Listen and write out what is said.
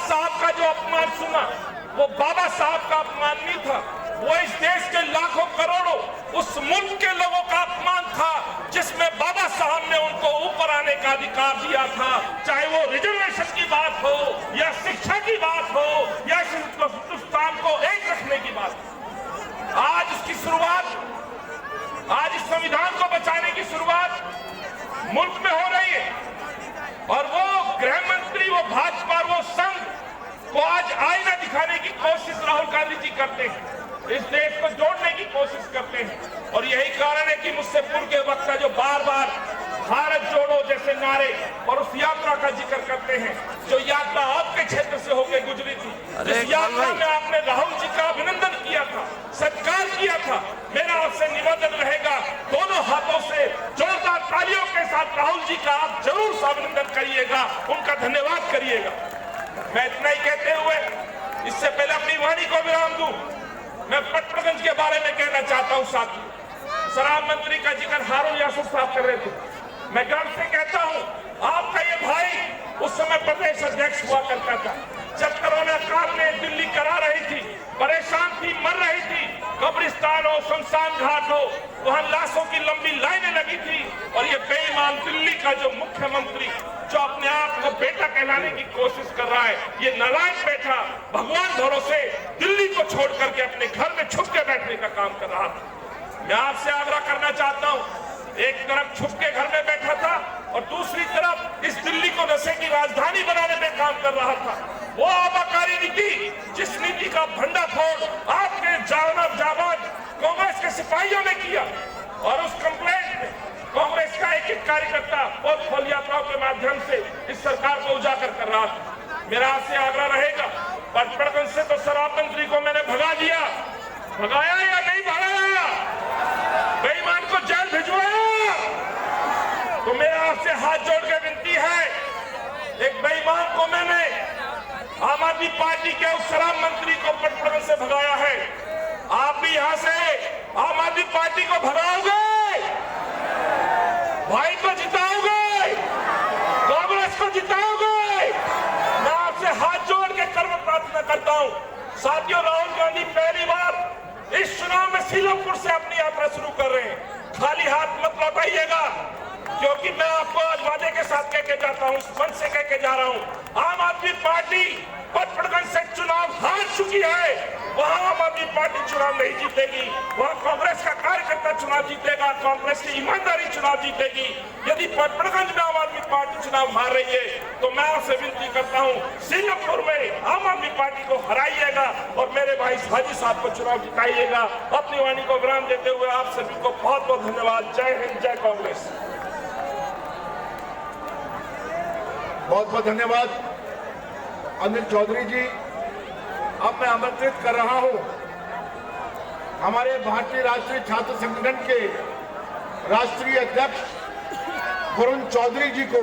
साहब का जो अपमान सुना वो बाबा साहब का अपमान नहीं था, वो इस देश के लाखों करोड़ों उस मुल्क के लोगों का अपमान था जिसमें बाबा साहब ने उनको ऊपर आने का अधिकार दिया था। चाहे वो रिजर्वेशन की बात हो या शिक्षा की बात हो या हिंदुस्तान को एक रखने की बात। आज उसकी शुरुआत, आज इस संविधान को बचाने की शुरुआत मुल्क में हो रही है और वो गृह मंत्री, वो भाजपा, वो संघ को आज आईना दिखाने की कोशिश राहुल गांधी जी करते हैं, इस देश को जोड़ने की कोशिश करते हैं। और यही कारण है कि मुझसे पूर्व के वक्ता जो बार बार भारत जोड़ो जैसे नारे और उस यात्रा का जिक्र करते हैं, जो यात्रा आपके क्षेत्र से होकर गुजरी थी, जिस यात्रा में आपने राहुल जी का अभिनंदन किया था, सत्कार किया था, मेरा आपसे निवेदन रहेगा दोनों हाथों से जोरदार तालियों के साथ राहुल जी का आप जरूर अभिनंदन करिएगा, उनका धन्यवाद करिएगा। मैं इतना ही कहते हुए इससे पहले अपनी वाणी को विराम दूं, मैं पटनागंज के बारे में कहना चाहता हूं। साथी, शराब मंत्री का जिक्र हारून यासर साहब कर रहे थे। मैं गर्व से कहता हूं, आपका ये भाई उस समय प्रदेश अध्यक्ष हुआ करता था जब कोरोना काल में दिल्ली करा रही थी, परेशान थी, मर रही थी, कब्रिस्तान हो, शमशान घाट हो, वहां लाशों की लंबी लाइनें लगी थी। और ये बेईमान दिल्ली का जो मुख्यमंत्री जो अपने आप को बेटा कहलाने की कोशिश कर रहा है, ये नालायक बेटा भगवान भरोसे दिल्ली को छोड़ करके अपने घर में छुप के बैठने का काम कर रहा था। मैं आपसे आग्रह करना चाहता हूं, एक तरफ छुप के घर में बैठा था और दूसरी तरफ इस दिल्ली को नशे की राजधानी बनाने में काम कर रहा था। वो आबाकारी नीति, जिस नीति का भंडाफोड़ आपके जाबाज कांग्रेस के सिपाहियों ने किया और उस कंप्लेंट में कांग्रेस का एक एक कार्यकर्ता पोर्टफोलियो यात्राओं के माध्यम से इस सरकार को उजागर कर रहा था। मेरा आपसे आग्रह रहेगा, पटनागंज से तो शराब मंत्री को मैंने भगा दिया, भगाया या नहीं भगाया, बेईमान को जेल भिजवाया, तो मेरा आपसे हाथ जोड़ के विनती है, एक बेईमान को मैंने आम आदमी पार्टी के उस शराब मंत्री को पटनागंज से भगाया है, आप भी यहां से आम आदमी पार्टी को भगाओगे, भाई को जिताओगे, कांग्रेस को जिताओगे। मैं आपसे हाथ जोड़ के कर्म प्रार्थना करता हूं। साथियों, राहुल गांधी पहली बार इस चुनाव में सीलमपुर से अपनी यात्रा शुरू कर रहे हैं। खाली हाथ मत लौटाइएगा, क्योंकि मैं आपको आज वादे के साथ कह के जाता हूं, मन से कह के जा रहा हूं, आम आदमी पार्टी पटनागंज से चुनाव हार चुकी है। वहां आम आदमी पार्टी चुनाव नहीं जीतेगी, वहां कांग्रेस का कार्यकर्ता चुनाव जीतेगा, कांग्रेस की ईमानदारी चुनाव जीतेगी। यदि पटनागंज में आम आदमी पार्टी चुनाव हार रही है तो मैं आपसे विनती करता हूं, सीलमपुर में आम आदमी पार्टी को हराइएगा और मेरे भाई हाजी साहब को चुनाव जिताइएगा। अपनी वाणी को विराम देते हुए आप सभी को बहुत बहुत धन्यवाद। जय हिंद, जय कांग्रेस। बहुत बहुत धन्यवाद अनिल चौधरी जी। अब मैं आमंत्रित कर रहा हूं हमारे भारतीय राष्ट्रीय छात्र संगठन के राष्ट्रीय अध्यक्ष वरुण चौधरी जी को